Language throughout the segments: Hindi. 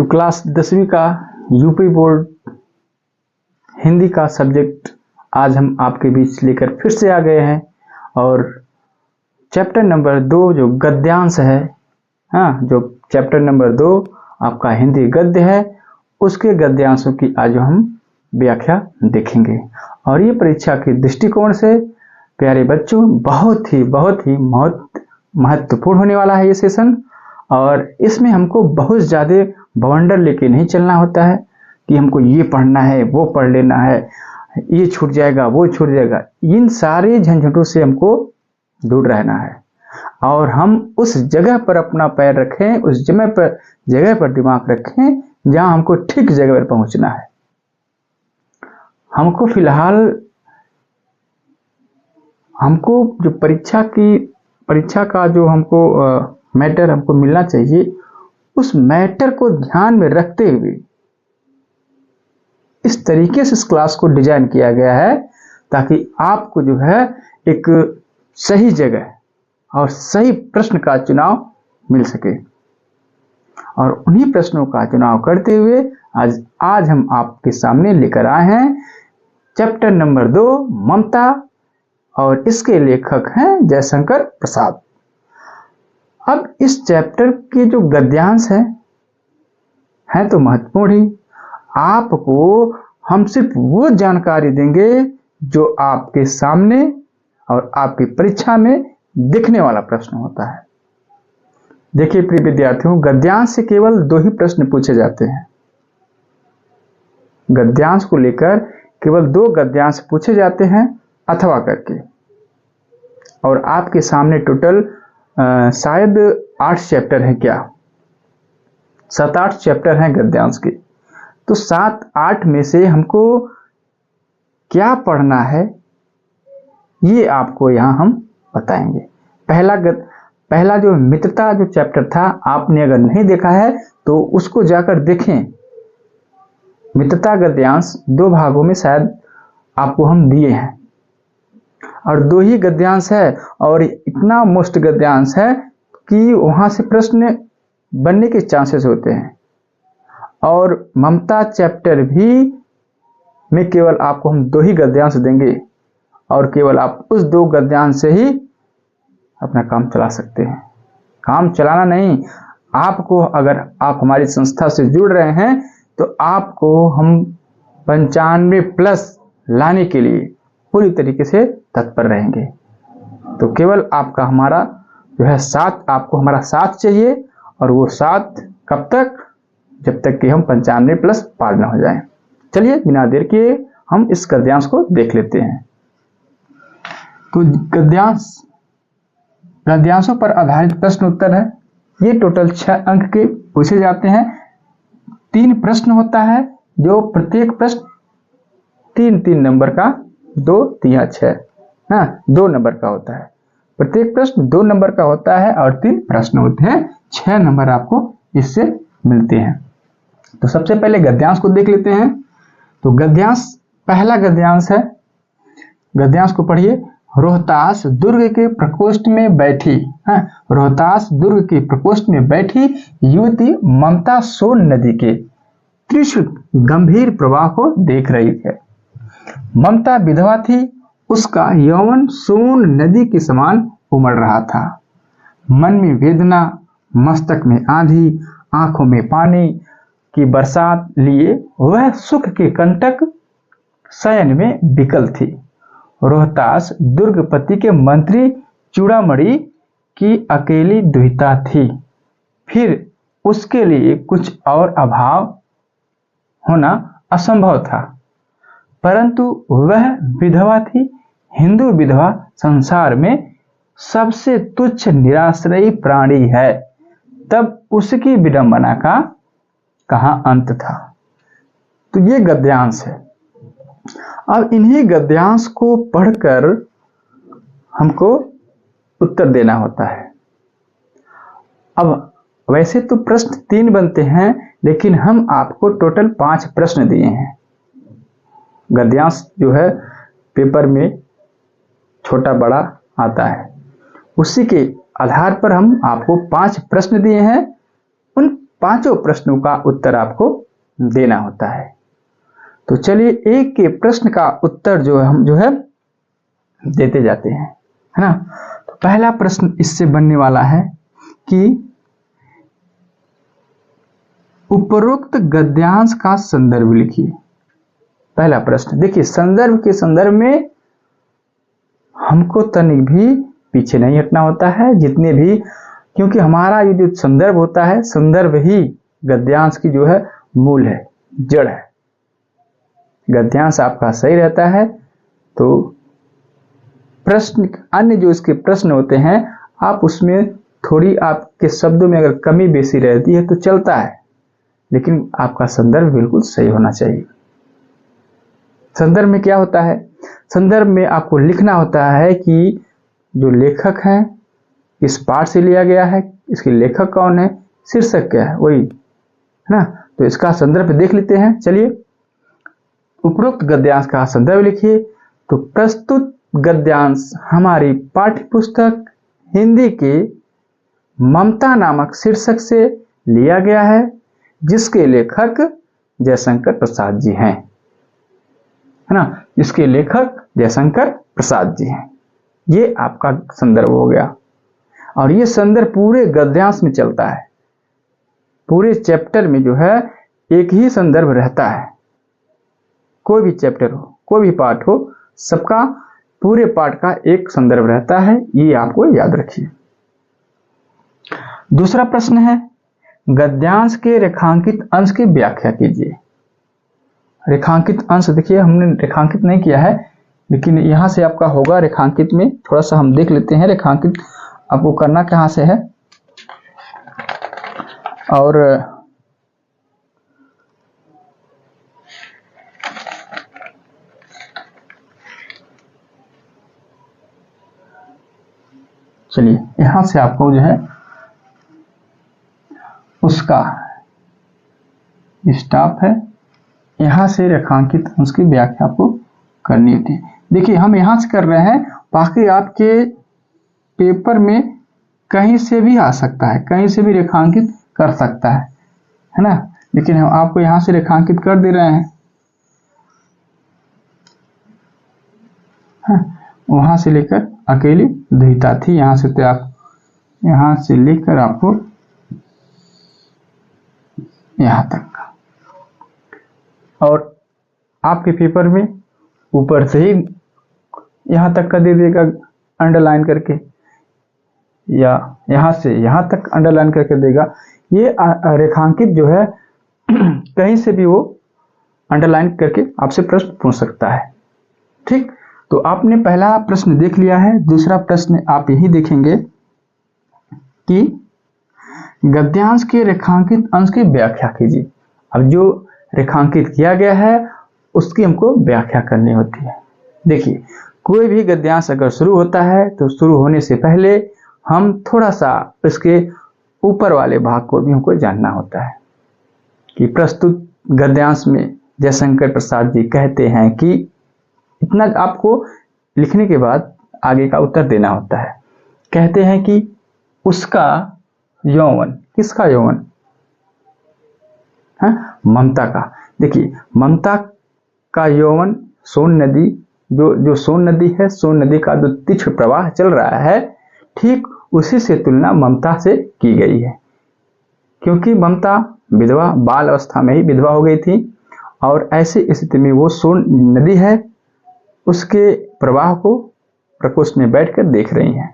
तो क्लास 10वीं का यूपी बोर्ड हिंदी का सब्जेक्ट आज हम आपके बीच लेकर फिर से आ गए हैं। और चैप्टर नंबर 2 जो गद्यांश है, जो चैप्टर नंबर 2 आपका हिंदी गद्य है, उसके गद्यांशों की आज हम व्याख्या देखेंगे। और ये परीक्षा के दृष्टिकोण से प्यारे बच्चों बहुत ही महत्वपूर्ण होने वाला है ये सेशन। और इसमें हमको बहुत ज़्यादा बवंडर लेके नहीं चलना होता है कि हमको ये पढ़ना है, वो पढ़ लेना है, ये छूट जाएगा, वो छूट जाएगा। इन सारे झंझटों से हमको दूर रहना है और हम उस जगह पर अपना पैर रखें, उस जगह पर दिमाग रखें जहां हमको ठीक जगह पर पहुंचना है। हमको फिलहाल जो परीक्षा का जो हमको मैटर हमको मिलना चाहिए, उस मैटर को ध्यान में रखते हुए इस तरीके से इस क्लास को डिजाइन किया गया है ताकि आपको जो है एक सही जगह और सही प्रश्न का चुनाव मिल सके। और उन्हीं प्रश्नों का चुनाव करते हुए आज हम आपके सामने लेकर आए हैं चैप्टर नंबर 2 ममता, और इसके लेखक हैं जयशंकर प्रसाद। अब इस चैप्टर के जो गद्यांश हैं तो महत्वपूर्ण ही। आपको हम सिर्फ वो जानकारी देंगे जो आपके सामने और आपकी परीक्षा में दिखने वाला प्रश्न होता है। देखिए प्रिय विद्यार्थियों, गद्यांश से केवल 2 ही प्रश्न पूछे जाते हैं। गद्यांश को लेकर केवल 2 गद्यांश पूछे जाते हैं अथवा करके। और आपके सामने टोटल शायद 8 चैप्टर हैं, क्या 7-8 चैप्टर हैं गद्यांश के। तो 7-8 में से हमको क्या पढ़ना है ये आपको यहाँ हम बताएंगे। पहला जो मित्रता जो चैप्टर था, आपने अगर नहीं देखा है तो उसको जाकर देखें। मित्रता गद्यांश 2 भागों में शायद आपको हम दिए हैं और 2 ही गद्यांश है, और इतना मोस्ट गद्यांश है कि वहां से प्रश्न बनने के चांसेस होते हैं। और ममता चैप्टर भी में केवल आपको हम 2 ही गद्यांश देंगे और केवल आप उस 2 गद्यांश से ही अपना काम चला सकते हैं। काम चलाना नहीं, आपको अगर आप हमारी संस्था से जुड़ रहे हैं तो आपको हम 95+ लाने के लिए पूरी तरीके से तत्पर रहेंगे। तो केवल आपका हमारा जो है साथ, आपको हमारा साथ चाहिए, और वो साथ कब तक, जब तक कि हम 95+ पार न हो जाएं। चलिए बिना देर किए हम इस गद्यांश को देख लेते हैं। तो गद्यांशों पर आधारित प्रश्न उत्तर है। ये टोटल 6 अंक के पूछे जाते हैं। 3 प्रश्न होता है, जो प्रत्येक प्रश्न 3 नंबर का, 2 3 6 2 नंबर का होता है। प्रत्येक प्रश्न 2 नंबर का होता है और 3 प्रश्न होते हैं। 6 नंबर आपको इससे मिलते हैं। तो सबसे पहले गद्यांश को देख लेते हैं। तो गद्यांश, पहला गद्यांश है, गद्यांश को पढ़िए। रोहतास दुर्ग के प्रकोष्ठ में बैठी, रोहतास दुर्ग के प्रकोष्ठ में बैठी युवती ममता सोन नदी के तीव्र गंभीर प्रवाह को देख रही है। ममता विधवा थी, उसका यौवन सोन नदी के समान उमड़ रहा था। मन में वेदना, मस्तक में आंधी, आंखों में पानी की बरसात लिए वह सुख के कंटक शयन में विकल थी। रोहतास दुर्गपति के मंत्री चूड़ामणि की अकेली दुहिता थी। फिर उसके लिए कुछ और अभाव होना असंभव था, परंतु वह विधवा थी। हिंदू विधवा संसार में सबसे तुच्छ निराश्रयी प्राणी है, तब उसकी विडंबना का कहाँ अंत था। तो ये गद्यांश है। अब इन्हीं गद्यांश को पढ़कर हमको उत्तर देना होता है। अब वैसे तो प्रश्न 3 बनते हैं, लेकिन हम आपको टोटल 5 प्रश्न दिए हैं। गद्यांश जो है पेपर में छोटा बड़ा आता है, उसी के आधार पर हम आपको 5 प्रश्न दिए हैं। उन पांचों प्रश्नों का उत्तर आपको देना होता है। तो चलिए एक के प्रश्न का उत्तर जो है हम देते जाते हैं, है ना। तो पहला प्रश्न इससे बनने वाला है कि उपरोक्त गद्यांश का संदर्भ लिखिए। पहला प्रश्न देखिए, संदर्भ के संदर्भ में हमको तनिक भी पीछे नहीं हटना होता है, जितने भी, क्योंकि हमारा ये जो संदर्भ होता है, संदर्भ ही गद्यांश की जो है मूल है, जड़ है। गद्यांश आपका सही रहता है तो प्रश्न, अन्य जो इसके प्रश्न होते हैं, आप उसमें थोड़ी आपके शब्दों में अगर कमी बेसी रहती है तो चलता है, लेकिन आपका संदर्भ बिल्कुल सही होना चाहिए। संदर्भ में क्या होता है, संदर्भ में आपको लिखना होता है कि जो लेखक है इस पाठ से लिया गया है, इसके लेखक कौन है, शीर्षक क्या है, वही है ना। तो इसका संदर्भ देख लेते हैं। चलिए, उपरोक्त गद्यांश का संदर्भ लिखिए। तो प्रस्तुत गद्यांश हमारी पाठ्य पुस्तक हिंदी के ममता नामक शीर्षक से लिया गया है, जिसके लेखक जयशंकर प्रसाद जी हैं, है ना। इसके लेखक जयशंकर प्रसाद जी हैं। ये आपका संदर्भ हो गया, और ये संदर्भ पूरे गद्यांश में चलता है। पूरे चैप्टर में जो है एक ही संदर्भ रहता है। कोई भी चैप्टर हो, कोई भी पाठ हो, सबका पूरे पाठ का एक संदर्भ रहता है, ये आपको याद रखिए। दूसरा प्रश्न है, गद्यांश के रेखांकित अंश की व्याख्या कीजिए। रेखांकित अंश, देखिए हमने रेखांकित नहीं किया है, लेकिन यहां से आपका होगा रेखांकित में। थोड़ा सा हम देख लेते हैं रेखांकित आपको करना कहां से है। और चलिए, यहां से आपको जो है उसका स्टॉप है, यहां से रेखांकित अंश की व्याख्या आपको करनी थी। देखिए हम यहां से कर रहे हैं, बाकी आपके पेपर में कहीं से भी आ सकता है, कहीं से भी रेखांकित कर सकता है ना। लेकिन हम आपको यहां से रेखांकित कर दे रहे हैं। वहां से लेकर अकेली द्विता थी, यहां से तो आप यहां से लेकर आपको यहां तक, और आपके पेपर में ऊपर से ही यहां तक का दे देगा अंडरलाइन करके, या यहां से यहां तक अंडरलाइन करके देगा। ये रेखांकित जो है कहीं से भी वो अंडरलाइन करके आपसे प्रश्न पूछ सकता है। ठीक, तो आपने पहला प्रश्न देख लिया है। दूसरा प्रश्न आप यही देखेंगे कि गद्यांश के रेखांकित अंश की व्याख्या कीजिए। अब जो रेखांकित किया गया है उसकी हमको व्याख्या करनी होती है। देखिए, कोई भी गद्यांश अगर शुरू होता है तो शुरू होने से पहले हम थोड़ा सा इसके ऊपर वाले भाग को भी हमको जानना होता है कि प्रस्तुत गद्यांश में जयशंकर प्रसाद जी कहते हैं कि, इतना आपको लिखने के बाद आगे का उत्तर देना होता है। कहते हैं कि उसका यौवन, किसका यौवन है, ममता का। देखिए, ममता का यौवन सोन नदी, जो सोन नदी है, सोन नदी का जो तीक्ष्ण प्रवाह चल रहा है, ठीक उसी से तुलना ममता से की गई है। क्योंकि ममता विधवा, बाल अवस्था में ही विधवा हो गई थी, और ऐसी स्थिति में वो सोन नदी है, उसके प्रवाह को प्रकोष्ठ में बैठकर देख रही हैं।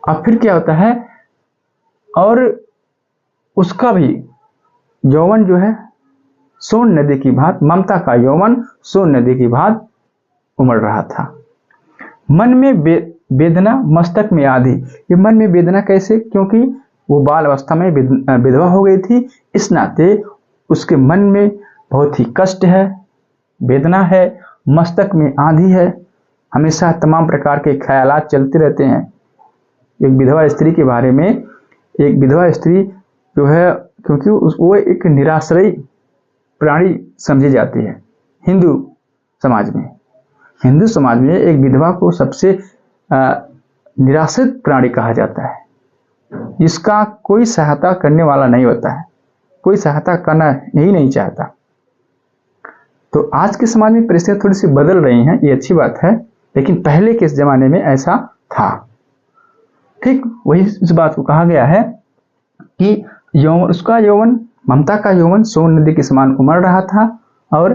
अब फिर क्या होता है, और उसका भी यौवन जो है सोन नदी की भांत, ममता का यौवन सोन नदी की भांत उमड़ रहा था। मन में वेदना, मस्तक में आधी। ये मन में वेदना कैसे, क्योंकि वो बाल अवस्था में विधवा हो गई थी, इस नाते उसके मन में बहुत ही कष्ट है, वेदना है, मस्तक में आंधी है, हमेशा तमाम प्रकार के ख्यालात चलते रहते हैं। एक विधवा स्त्री के बारे में, एक विधवा स्त्री जो है, क्योंकि वो एक निराश्रयी प्राणी समझी जाती है हिंदू समाज में। हिंदू समाज में एक विधवा को सबसे निराश्रित प्राणी कहा जाता है। जिसका कोई सहायता करने वाला नहीं होता है, कोई सहायता करना ही नहीं चाहता। तो आज के समाज में परिस्थितियाँ थोड़ी सी बदल रही हैं, ये अच्छी बात है, लेकिन पहले के ज़माने में ऐसा था। ठीक वही इस बात को कहा गया है कि उसका यौवन, ममता का यौवन सोन नदी के समान उमड़ रहा था और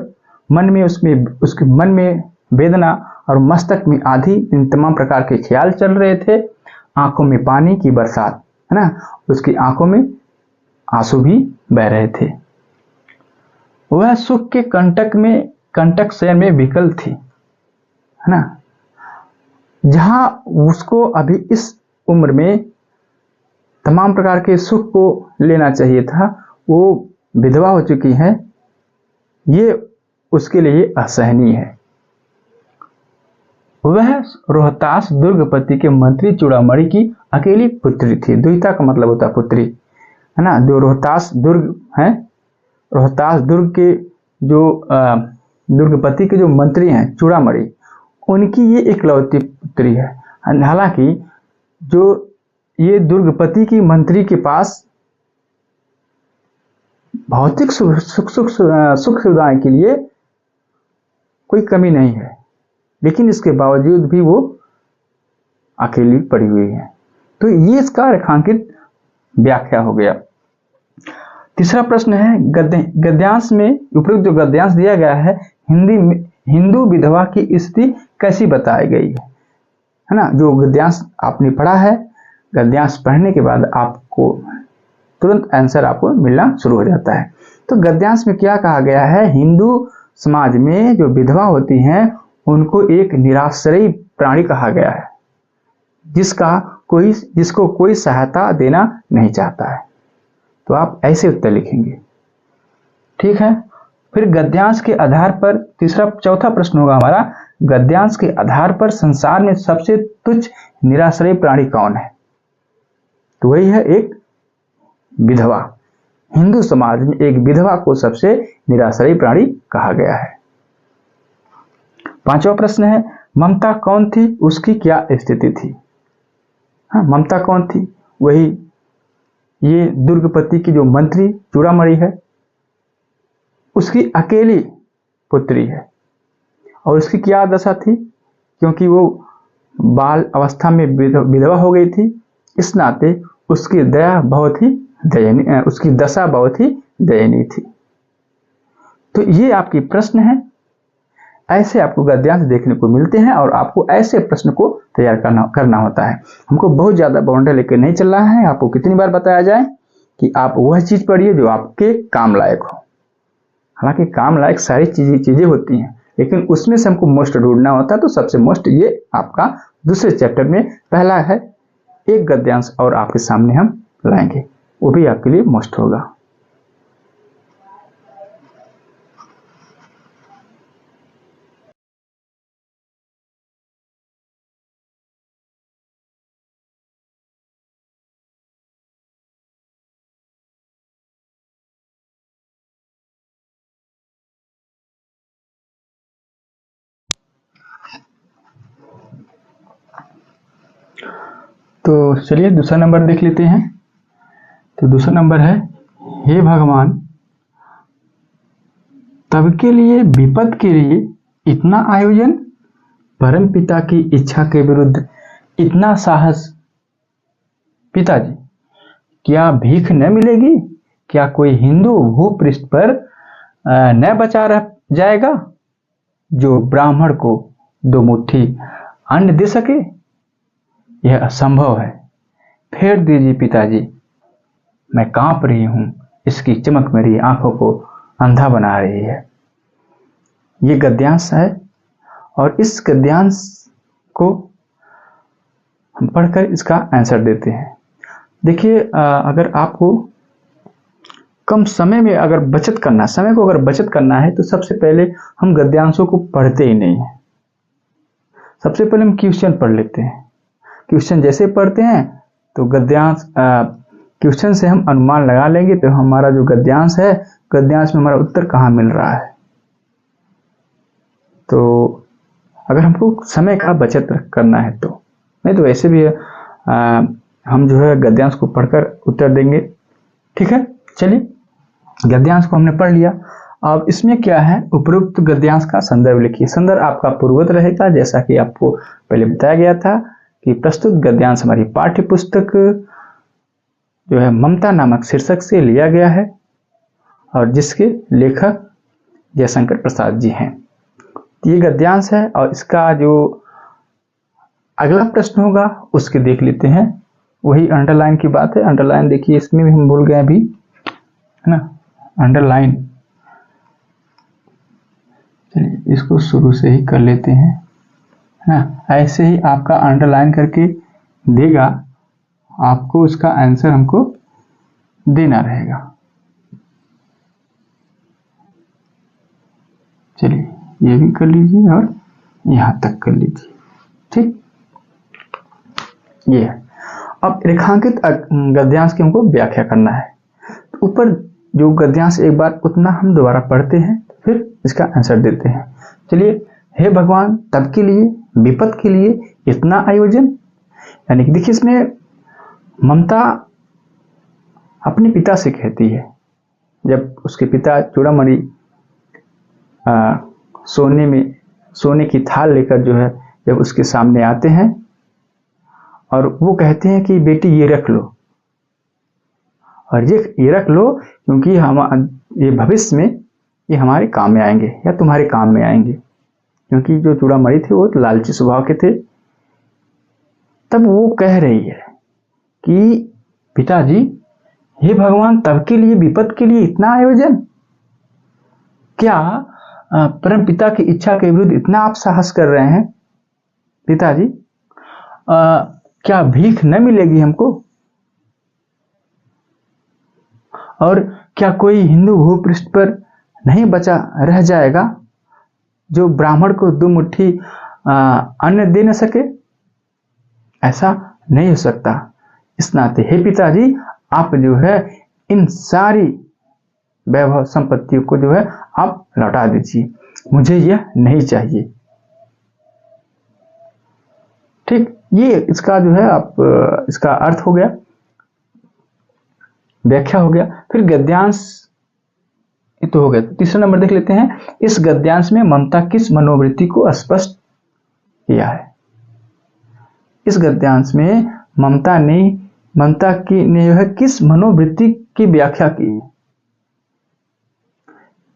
मन में उसके मन में वेदना और मस्तक में आधी, इन तमाम प्रकार के ख्याल चल रहे थे। आंखों में पानी की बरसात, है ना, उसकी आंखों में आंसू भी बह रहे थे। वह सुख के कंटक शयन में विकल थी, है ना। जहां उसको अभी इस उम्र में तमाम प्रकार के सुख को लेना चाहिए था, वो विधवा हो चुकी है। ये उसके लिए असहनीय है। वह रोहतास दुर्गपति के मंत्री चूड़ामणि की अकेली पुत्री थी। दुहिता का मतलब होता है पुत्री, है ना। जो रोहतास दुर्ग है, रोहतास दुर्ग के जो दुर्गपति के जो मंत्री हैं चूड़ामणि, उनकी ये इकलौती पुत्री है। हालांकि जो ये दुर्गपति की मंत्री के पास भौतिक सुख सुविधाएं के लिए कोई कमी नहीं है, लेकिन इसके बावजूद भी वो अकेली पड़ी हुई है। तो ये इसका रेखांकित व्याख्या हो गया। तीसरा प्रश्न है, गद्यांश में उपयुक्त जो गद्यांश दिया गया है, हिंदू विधवा की स्थिति कैसी बताई गई है ना। जो गद्यांश आपने पढ़ा है, गद्यांश पढ़ने के बाद आपको तुरंत आंसर आपको मिलना शुरू हो जाता है। तो गद्यांश में क्या कहा गया है, हिंदू समाज में जो विधवा होती हैं उनको एक निराश्रयी प्राणी कहा गया है, जिसको कोई सहायता देना नहीं चाहता है। तो आप ऐसे उत्तर लिखेंगे, ठीक है। फिर गद्यांश के आधार पर चौथा प्रश्न होगा हमारा, गद्यांश के आधार पर संसार में सबसे तुच्छ निराश्रयी प्राणी कौन है। तो वही है एक विधवा। हिंदू समाज में एक विधवा को सबसे निराश्रयी प्राणी कहा गया है। पांचवा प्रश्न है, ममता कौन थी, उसकी क्या स्थिति थी। हाँ, ममता कौन थी, वही ये दुर्गपति की जो मंत्री चूड़ामणि है, उसकी अकेली पुत्री है। और उसकी क्या दशा थी, क्योंकि वो बाल अवस्था में विधवा हो गई थी, इस नाते उसकी दशा बहुत ही दयनीय थी। तो ये आपकी प्रश्न है। ऐसे आपको गद्यांश देखने को मिलते हैं और आपको ऐसे प्रश्न को तैयार करना होता है। हमको बहुत ज़्यादा बाउंड्री लेकर नहीं चलना है। आपको कितनी बार बताया जाए कि आप वह चीज़ पढ़िए जो आपके काम लायक हो। हालांकि काम लायक सारी चीज़ें होती हैं, लेकिन उसमें से हमको मोस्ट ढूंढना होता है। तो सबसे मोस्ट ये आपका दूसरे चैप्टर में पहला है, एक गद्यांश और आपके सामने हम लाएंगे, वो भी आपके लिए मोस्ट होगा। तो चलिए दूसरा नंबर देख लेते हैं। तो दूसरा नंबर है, हे भगवान, तब के लिए विपद के लिए इतना आयोजन, परम पिता की इच्छा के विरुद्ध इतना साहस। पिताजी, क्या भीख न मिलेगी? क्या कोई हिंदू भूपृष्ठ पर न बचा रह जाएगा जो ब्राह्मण को दो मुट्ठी अन्न दे सके? यह असंभव है। फेर दीजिए पिताजी, मैं कांप रही हूं, इसकी चमक मेरी आंखों को अंधा बना रही है। ये गद्यांश है और इस गद्यांश को हम पढ़कर इसका आंसर देते हैं। देखिए, अगर आपको कम समय में अगर बचत करना, समय को अगर बचत करना है, तो सबसे पहले हम गद्यांशों को पढ़ते ही नहीं है। सबसे पहले हम क्वेश्चन पढ़ लेते हैं। क्वेश्चन जैसे पढ़ते हैं तो गद्यांश, क्वेश्चन से हम अनुमान लगा लेंगे तो हमारा जो गद्यांश है, गद्यांश में हमारा उत्तर कहाँ मिल रहा है। तो अगर हमको समय का बचत करना है तो, नहीं तो वैसे भी हम जो है गद्यांश को पढ़कर उत्तर देंगे। ठीक है, चलिए गद्यांश को हमने पढ़ लिया। अब इसमें क्या है, उपरोक्त गद्यांश का संदर्भ लिखिए। संदर्भ आपका पूर्ववत रहेगा, जैसा कि आपको पहले बताया गया था कि प्रस्तुत गद्यांश हमारी पाठ्य पुस्तक जो है ममता नामक शीर्षक से लिया गया है और जिसके लेखक जयशंकर प्रसाद जी हैं। ये गद्यांश है और इसका जो अगला प्रश्न होगा उसके देख लेते हैं। वही अंडरलाइन की बात है, अंडरलाइन देखिए, इसमें भी हम भूल गए अभी, है ना, अंडरलाइन। चलिए इसको शुरू से ही कर लेते हैं, है ना। ऐसे ही आपका अंडरलाइन करके देगा, आपको उसका आंसर हमको देना रहेगा। चलिए ये भी कर लीजिए और यहां तक कर लीजिए। ठीक, ये है। अब रेखांकित गद्यांश की हमको व्याख्या करना है। तो ऊपर जो गद्यांश एक बार उतना हम दोबारा पढ़ते हैं, फिर इसका आंसर देते हैं। चलिए, हे भगवान तब के लिए विपत के लिए इतना आयोजन, यानी कि देखिए इसमें ममता अपने पिता से कहती है, जब उसके पिता चूड़ामणि सोने की थाल लेकर जो है जब उसके सामने आते हैं और वो कहते हैं कि बेटी ये रख लो, और ये रख लो क्योंकि हम ये भविष्य में ये हमारे काम में आएंगे या तुम्हारे काम में आएंगे, क्योंकि जो चूड़ामणि थे वो लालची स्वभाव के थे। तब वो कह रही है कि पिताजी, हे भगवान तब के लिए विपत के लिए इतना आयोजन, क्या परम पिता की इच्छा के विरुद्ध इतना आप साहस कर रहे हैं पिताजी? क्या भीख न मिलेगी हमको? और क्या कोई हिंदू भूपृष्ठ पर नहीं बचा रह जाएगा जो ब्राह्मण को 2 मुट्ठी अन्न दे न सके? ऐसा नहीं हो सकता। इस नाते हे पिताजी, आप जो है इन सारी वैभव संपत्तियों को जो है आप लौटा दीजिए, मुझे यह नहीं चाहिए। ठीक, ये इसका जो है आप इसका अर्थ हो गया, व्याख्या हो गया। फिर गद्यांश तो हो गया। तीसरा नंबर देख लेते हैं, इस गद्यांश में ममता किस मनोवृत्ति को स्पष्ट किया है? इस गद्यांश में ममता ने जो है किस मनोवृत्ति की व्याख्या की है?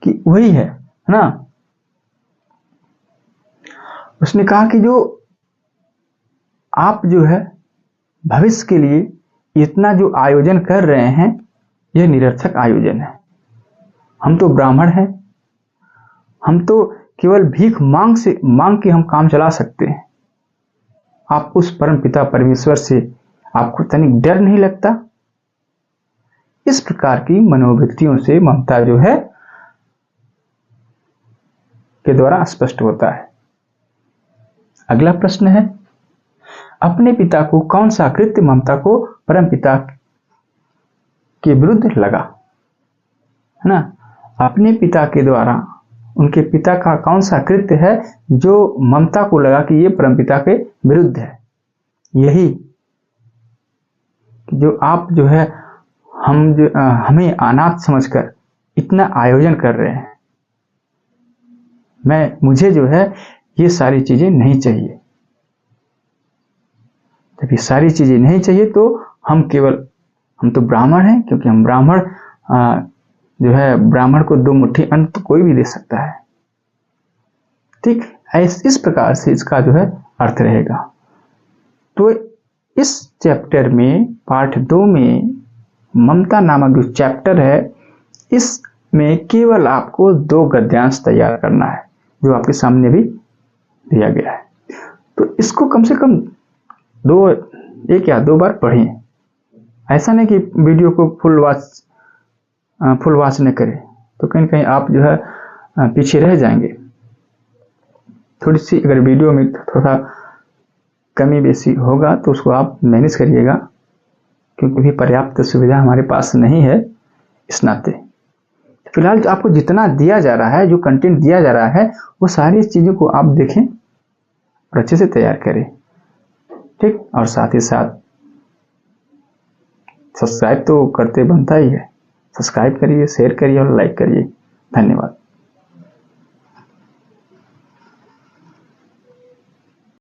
कि वही है ना, उसने कहा कि जो आप जो है भविष्य के लिए इतना जो आयोजन कर रहे हैं यह निरर्थक आयोजन है। हम तो ब्राह्मण हैं, हम तो केवल भीख मांग के हम काम चला सकते हैं। आप उस परम पिता परमेश्वर से आपको तनिक डर नहीं लगता? इस प्रकार की मनोवृत्तियों से ममता जो है के द्वारा स्पष्ट होता है। अगला प्रश्न है, अपने पिता को कौन सा कृत्य ममता को परम पिता के विरुद्ध लगा? है ना, अपने पिता के द्वारा उनके पिता का कौन सा कृत्य है जो ममता को लगा कि ये परम पिता के विरुद्ध है? यही जो आप जो है हमें अनाथ समझकर इतना आयोजन कर रहे हैं, मुझे जो है ये सारी चीजें नहीं चाहिए। जब ये सारी चीजें नहीं चाहिए तो हम तो ब्राह्मण हैं, क्योंकि हम ब्राह्मण जो है ब्राह्मण को 2 मुट्ठी अन्न तो कोई भी दे सकता है। ठीक, इस प्रकार से इसका जो है अर्थ रहेगा। तो इस चैप्टर में पाठ 2 में ममता नामक जो चैप्टर है, इसमें केवल आपको 2 गद्यांश तैयार करना है जो आपके सामने भी दिया गया है। तो इसको कम से कम 2 बार पढ़ें। ऐसा नहीं कि वीडियो को फुल वॉच न करें, तो कहीं कहीं आप जो है पीछे रह जाएंगे। थोड़ी सी अगर वीडियो में थोड़ा कमी बेसी होगा तो उसको आप मैनेज करिएगा, क्योंकि भी पर्याप्त सुविधा हमारे पास नहीं है। इस नाते फिलहाल आपको जितना दिया जा रहा है, जो कंटेंट दिया जा रहा है, वो सारी चीज़ों को आप देखें और अच्छे से तैयार करें। ठीक, और साथ ही साथ सब्सक्राइब तो करते बनता ही है। सब्सक्राइब करिए, शेयर करिए और लाइक करिए। धन्यवाद।